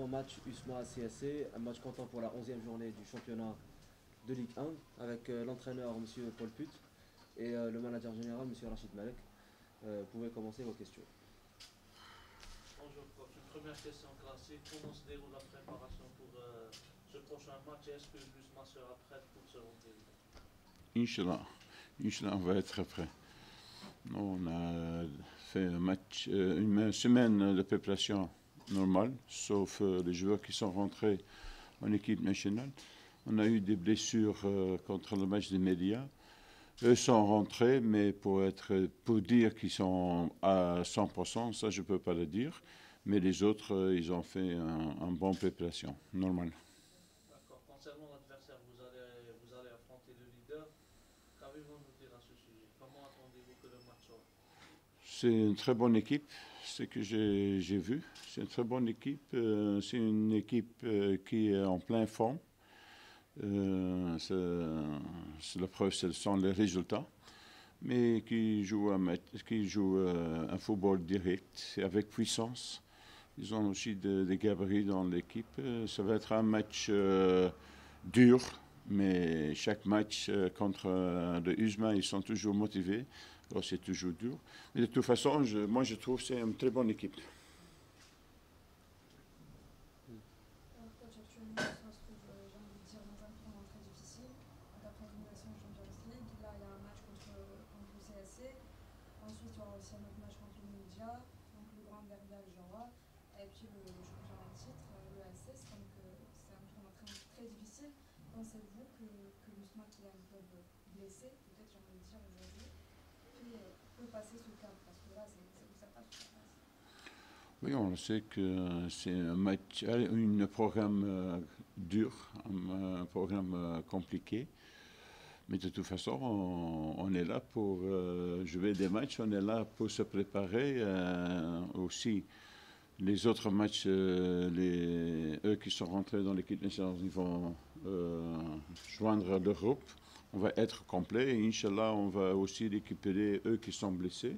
avant-match USMA-CSC, un match comptant pour la 11e journée du championnat de Ligue 1, avec l'entraîneur M. Paul Put et le manager général M. Rachid Malek. Vous pouvez commencer vos questions. Bonjour coach, une première question classique. Comment se déroule la préparation pour ce prochain match? Est-ce que l'USMA sera prête pour ce rendez-vous? Inch'Allah. Inch'Allah, on va être prêt. On a fait un match, une semaine de préparation normale, sauf les joueurs qui sont rentrés en équipe nationale. On a eu des blessures contre le match des médias. Eux sont rentrés, mais pour dire qu'ils sont à 100%, ça je ne peux pas le dire. Mais les autres, ils ont fait un bon préparation, normale. D'accord. Concernant l'adversaire, vous allez affronter le leader. Qu'avez-vous à nous dire à ce sujet? Comment attendez-vous que le match soit? C'est une très bonne équipe, ce que j'ai vu. C'est une très bonne équipe. C'est une équipe qui est en pleine forme. C'est la preuve, ce sont les résultats. Mais qui joue un football direct, avec puissance. Ils ont aussi des gabarits dans l'équipe. Ça va être un match dur, mais chaque match contre le USMA, ils sont toujours motivés. Alors c'est toujours dur. Mais de toute façon, moi je trouve que c'est une très bonne équipe. Coach, actuellement, on se trouve, j'ai envie de dire, dans un tournoi très difficile. Donc après l'élimination en Champions League, là il y a un match contre le CSC. Ensuite, il y aura aussi un autre match contre le Média, donc le Grand Derby Algera. Et puis le championnat en titre, le ASS. Donc c'est un tournoi très difficile. Pensez-vous que l'USMA, qui est un club blessé, peut-être j'ai envie de dire aujourd'hui, peut passer ce cap? Parce que là, c'est où ça passe. Oui, on sait que c'est un match, un programme dur, un programme compliqué. Mais de toute façon, on est là pour jouer des matchs, on est là pour se préparer aussi. Les autres matchs, eux qui sont rentrés dans l'équipe nationale, ils vont joindre le groupe. On va être complet et Inch'Allah, on va aussi récupérer eux qui sont blessés.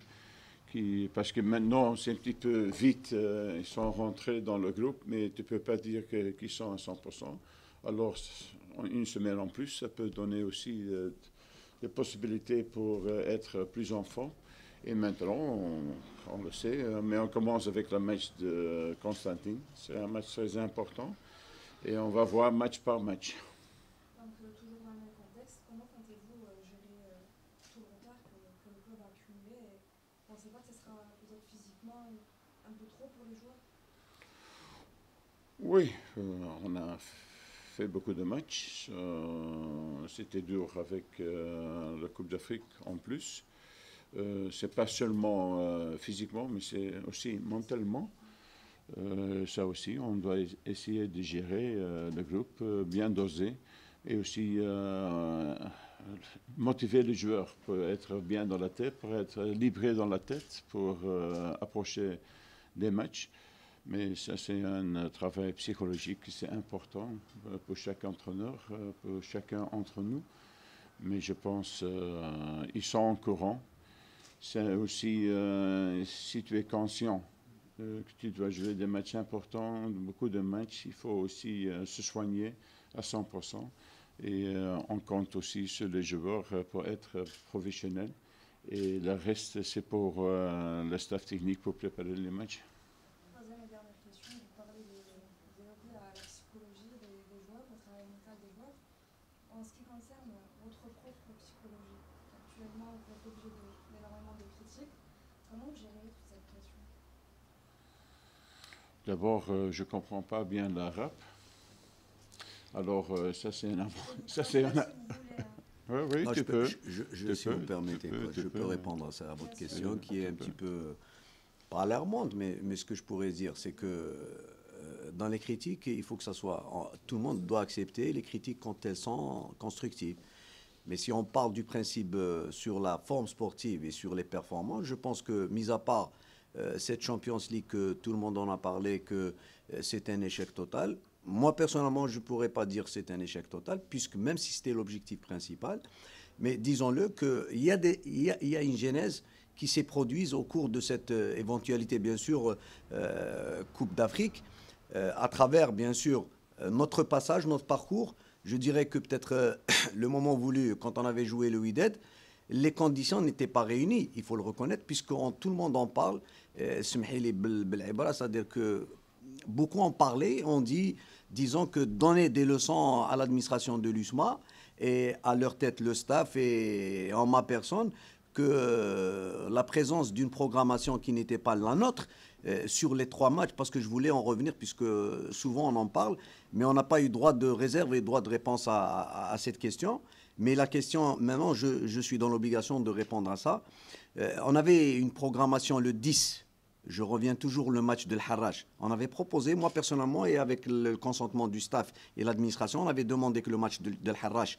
Parce que maintenant, c'est un petit peu vite, ils sont rentrés dans le groupe, mais tu ne peux pas dire qu'ils sont à 100%. Alors, une semaine en plus, ça peut donner aussi des possibilités pour être plus en forme. Et maintenant, on le sait, mais on commence avec le match de Constantine. C'est un match très important et on va voir match par match. Donc toujours dans le même contexte, comment comptez-vous gérer tout le retard que le club a accumulé? Et vous ne pensez pas que ce sera peut-être physiquement un peu trop pour les joueurs? Oui, on a fait beaucoup de matchs. C'était dur avec la Coupe d'Afrique en plus. C'est pas seulement physiquement, mais c'est aussi mentalement. Ça aussi, on doit essayer de gérer le groupe, bien dosé, et aussi motiver les joueurs pour être bien dans la tête, pour être libérés dans la tête, pour approcher des matchs. Mais ça, c'est un travail psychologique, c'est important pour chaque entraîneur, pour chacun entre nous. Mais je pense qu'ils sont en courant. C'est aussi, si tu es conscient que tu dois jouer des matchs importants, beaucoup de matchs, il faut aussi se soigner à 100%. Et on compte aussi sur les joueurs pour être professionnels. Et le reste, c'est pour le staff technique pour préparer les matchs. Troisième et dernière question, vous parlez vous évoquez la psychologie des joueurs, le travail mental des joueurs. En ce qui concerne votre propre psychologie, actuellement vous êtes obligé d'énormément de critiques. Comment vous gérez toute cette pression? D'abord, je ne comprends pas bien l'arabe. Alors, ça c'est un... Oui, oui, non, tu peux. Si vous permettez, je peux répondre à votre question qui est un petit peu, pas alarmante, mais ce que je pourrais dire, c'est que dans les critiques, il faut que ça soit... Tout le monde doit accepter les critiques quand elles sont constructives. Mais si on parle du principe sur la forme sportive et sur les performances, je pense que, mis à part cette Champions League que tout le monde en a parlé, que c'est un échec total, moi, personnellement, je ne pourrais pas dire que c'est un échec total, puisque même si c'était l'objectif principal, mais disons-le qu'il y a une genèse qui s'est produite au cours de cette éventualité, bien sûr, Coupe d'Afrique. à travers, bien sûr, notre passage, notre parcours, je dirais que peut-être le moment voulu, quand on avait joué le Wydad, les conditions n'étaient pas réunies, il faut le reconnaître, puisque tout le monde en parle. C'est-à-dire que beaucoup en parlaient, on dit, disons que donner des leçons à l'administration de l'USMA et à leur tête le staff et en ma personne, que la présence d'une programmation qui n'était pas la nôtre sur les 3 matchs, parce que je voulais en revenir, puisque souvent on en parle, mais on n'a pas eu droit de réserve et droit de réponse à cette question. Mais la question, maintenant, je suis dans l'obligation de répondre à ça. On avait une programmation le 10. Je reviens toujours le match de l'Harrach. On avait proposé, moi personnellement, et avec le consentement du staff et l'administration, on avait demandé que le match de l'Harrach,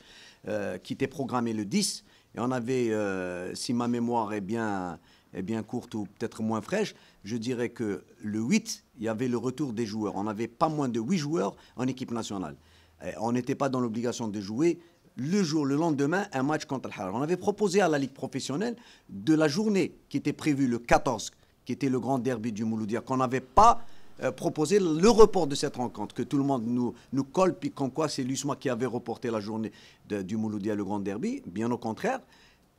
qui était programmé le 10, et on avait, si ma mémoire est bien courte ou peut-être moins fraîche, je dirais que le 8, il y avait le retour des joueurs. On n'avait pas moins de 8 joueurs en équipe nationale. On n'était pas dans l'obligation de jouer le lendemain, un match contre l'Harrach. On avait proposé à la Ligue professionnelle de la journée qui était prévue le 14, qui était le grand derby du Mouloudia, qu'on n'avait pas proposé le report de cette rencontre, que tout le monde nous colle, puis comme quoi c'est l'USMA qui avait reporté la journée du Mouloudia, le grand derby. Bien au contraire,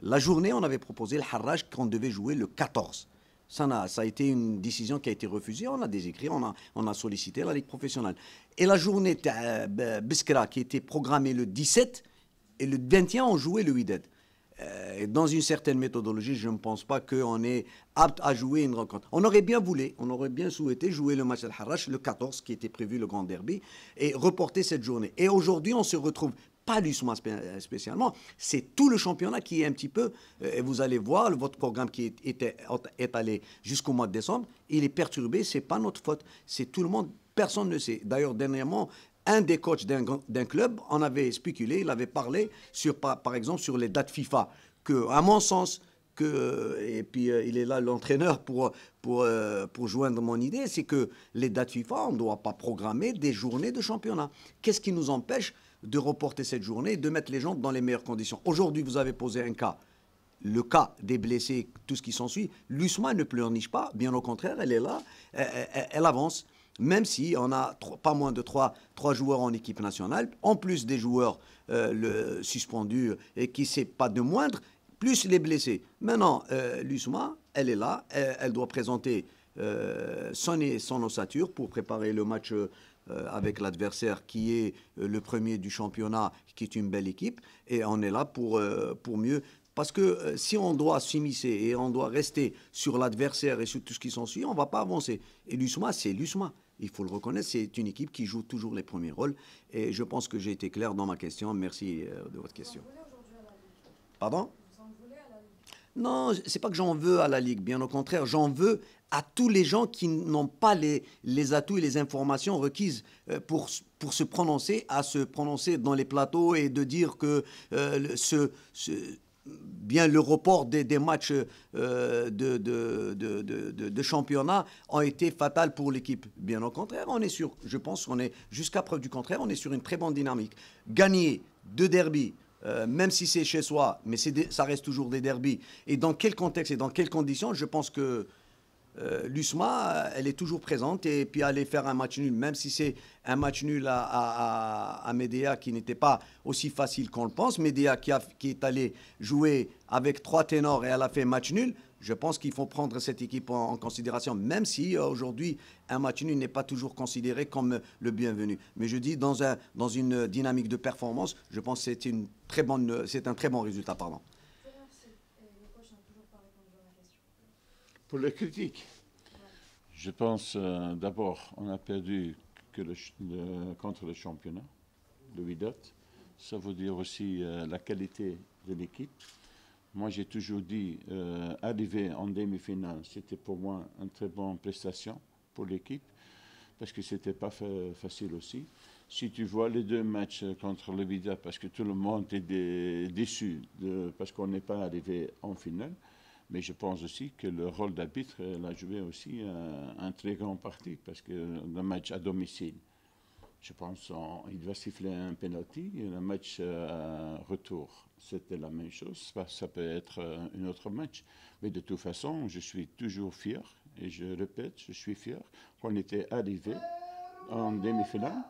la journée, on avait proposé le Harrach qu'on devait jouer le 14. Ça a été une décision qui a été refusée. On a des écrits, on a sollicité la Ligue professionnelle. Et la journée Biskra, qui était programmée le 17, et le 21, on jouait le Wydad. Dans une certaine méthodologie, je ne pense pas qu'on est apte à jouer une rencontre. On aurait bien voulu, on aurait bien souhaité jouer le match al-Harrach, le 14, qui était prévu, le grand derby, et reporter cette journée. Et aujourd'hui, on se retrouve, pas l'USMA spécialement, c'est tout le championnat qui est un petit peu, et vous allez voir, votre programme qui est allé jusqu'au mois de décembre, il est perturbé, c'est pas notre faute, c'est tout le monde, personne ne sait. D'ailleurs, dernièrement, un des coachs d'un club en avait spéculé, il avait parlé, par exemple, sur les dates FIFA, que, à mon sens, et puis il est là l'entraîneur pour joindre mon idée, c'est que les dates FIFA, on ne doit pas programmer des journées de championnat. Qu'est-ce qui nous empêche de reporter cette journée et de mettre les gens dans les meilleures conditions? Aujourd'hui, vous avez posé un cas. Le cas des blessés, tout ce qui s'ensuit, l'USMA ne pleurniche pas, bien au contraire, elle est là, elle avance. Même si on a pas moins de 3 joueurs en équipe nationale, en plus des joueurs suspendus et qui c'est pas de moindre, plus les blessés. Maintenant, l'USMA, elle est là, elle doit présenter son ossature pour préparer le match avec l'adversaire qui est le premier du championnat, qui est une belle équipe, et on est là pour mieux. Parce que si on doit s'immiscer et on doit rester sur l'adversaire et sur tout ce qui s'ensuit, on ne va pas avancer. Et l'USMA, c'est l'USMA. Il faut le reconnaître, c'est une équipe qui joue toujours les premiers rôles. Et je pense que j'ai été clair dans ma question. Merci de votre question. Vous en voulez aujourd'hui à la Ligue? Pardon? Vous en voulez à la Ligue? Non, c'est pas que j'en veux à la Ligue. Bien au contraire, j'en veux à tous les gens qui n'ont pas les atouts et les informations requises pour se prononcer, à se prononcer dans les plateaux et de dire que bien le report des matchs de championnat ont été fatals pour l'équipe. Bien au contraire, je pense qu'on est, jusqu'à preuve du contraire, on est sur une très bonne dynamique. Gagner 2 derbys, même si c'est chez soi, mais ça reste toujours des derbys. Et dans quel contexte et dans quelles conditions, je pense que l'USMA, elle est toujours présente, et puis aller faire un match nul, même si c'est un match nul à Médéa qui n'était pas aussi facile qu'on le pense. Médéa qui est allé jouer avec 3 ténors et elle a fait match nul. Je pense qu'il faut prendre cette équipe en considération, même si aujourd'hui un match nul n'est pas toujours considéré comme le bienvenu. Mais je dis dans une dynamique de performance, je pense que c'est un très bon résultat. Pardon. Pour les critiques, je pense d'abord on a perdu contre le championnat, le Wydad. Ça veut dire aussi la qualité de l'équipe. Moi, j'ai toujours dit, arriver en demi-finale, c'était pour moi une très bonne prestation pour l'équipe, parce que c'était pas facile aussi. Si tu vois les 2 matchs contre le Wydad, parce que tout le monde est déçu parce qu'on n'est pas arrivé en finale. Mais je pense aussi que le rôle d'arbitre a joué aussi un très grand parti, parce que le match à domicile, je pense qu'il doit siffler un penalty, et le match retour, c'était la même chose. Ça peut être un autre match. Mais de toute façon, je suis toujours fier, et je répète, je suis fier qu'on était arrivé en demi-finale.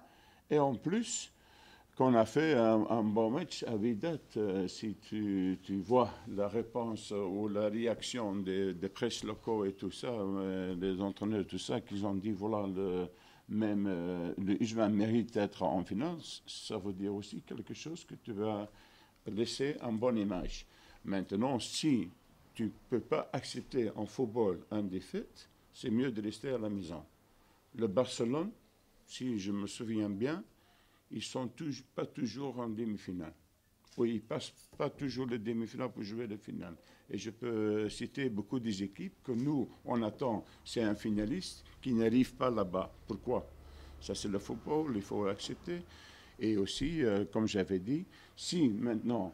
Et en plus, qu'on a fait un bon match à Wydad. Si tu vois la réponse ou la réaction des presses locaux et tout ça, des entraîneurs, tout ça, qu'ils ont dit, voilà, le Ujma mérite d'être en finale, ça veut dire aussi quelque chose que tu vas laisser une bonne image. Maintenant, si tu ne peux pas accepter en football un défaite, c'est mieux de rester à la maison. Le Barcelone, si je me souviens bien, ils ne sont pas toujours en demi-finale. Oui, ils ne passent pas toujours les demi-finales pour jouer la finale. Et je peux citer beaucoup des équipes que nous, on attend, c'est un finaliste qui n'arrive pas là-bas. Pourquoi? Ça, c'est le football, il faut l'accepter. Et aussi, comme j'avais dit, si maintenant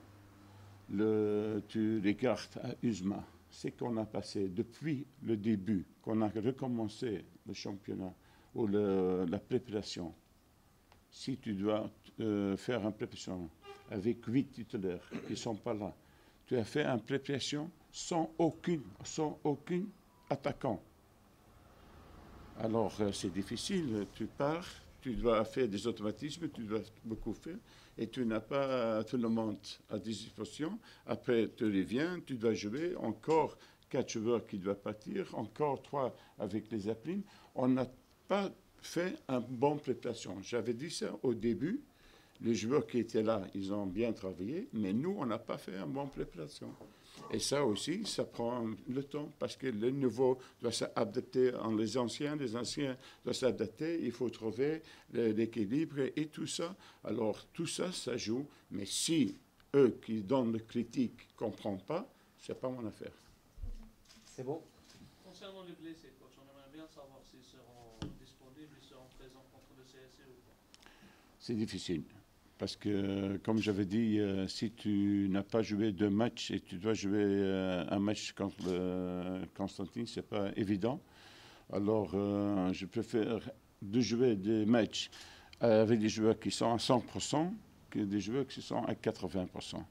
tu regardes à Ujma, c'est qu'on a passé depuis le début, qu'on a recommencé le championnat ou la préparation. Si tu dois faire une préparation avec 8 titulaires qui ne sont pas là, tu as fait une préparation sans aucun attaquant. Alors, c'est difficile. Tu pars, tu dois faire des automatismes, tu dois beaucoup faire, et tu n'as pas tout le monde à disposition. Après, tu reviens, tu dois jouer, encore 4 joueurs qui doivent partir, encore 3 avec les appels. On n'a pas fait une bonne préparation. J'avais dit ça au début. Les joueurs qui étaient là, ils ont bien travaillé, mais nous, on n'a pas fait une bonne préparation. Et ça aussi, ça prend le temps, parce que le nouveau doit s'adapter les anciens doivent s'adapter, il faut trouver l'équilibre et tout ça. Alors, tout ça, ça joue, mais si eux qui donnent le critique ne comprennent pas, ce n'est pas mon affaire. C'est bon. Concernant les blessés, coach, on aimerait bien savoir s'ils seront disponibles, ils seront présents contre le CSC ou pas. C'est difficile. Parce que, comme j'avais dit, si tu n'as pas joué 2 matchs et tu dois jouer un match contre Constantine, ce n'est pas évident. Alors, je préfère de jouer des matchs avec des joueurs qui sont à 100% que des joueurs qui sont à 80%.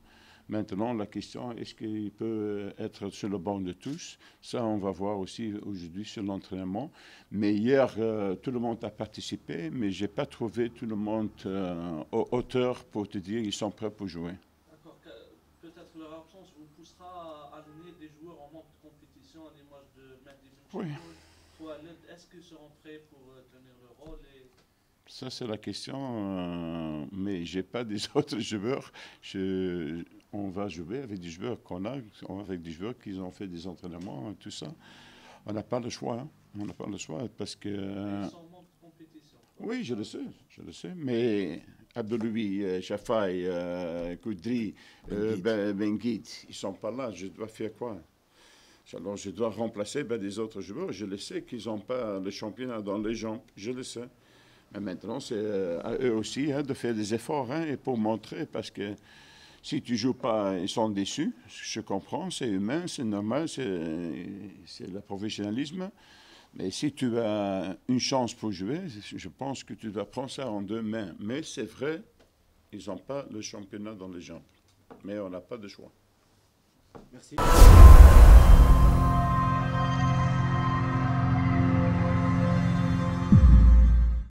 Maintenant, la question, est-ce qu'il peut être sur le banc de tous? Ça, on va voir aussi aujourd'hui sur l'entraînement. Mais hier, tout le monde a participé, mais je n'ai pas trouvé tout le monde aux hauteurs pour te dire qu'ils sont prêts pour jouer. D'accord. Peut-être leur absence vous poussera à aligner des joueurs en manque de compétition à l'image de Mehdi Benchaoui. Est-ce qu'ils seront prêts pour tenir le rôle Ça, c'est la question, mais je n'ai pas des autres joueurs. On va jouer avec des joueurs qu'on a, avec des joueurs qui ont fait des entraînements et tout ça. On n'a pas le choix. Hein. On n'a pas le choix parce que... Ils sont en manque de compétition. Oui, je le sais. Mais Abdeloui, Chafaï, Koudri, Benguit, ils ne sont pas là. Je dois faire quoi? Alors, je dois remplacer des autres joueurs. Je le sais qu'ils n'ont pas le championnat dans les jambes. Je le sais. Mais maintenant, c'est à eux aussi de faire des efforts et pour montrer, parce que si tu ne joues pas, ils sont déçus. Je comprends, c'est humain, c'est normal, c'est le professionnalisme. Mais si tu as une chance pour jouer, je pense que tu dois prendre ça en 2 mains. Mais c'est vrai, ils n'ont pas le championnat dans les jambes. Mais on n'a pas de choix. Merci.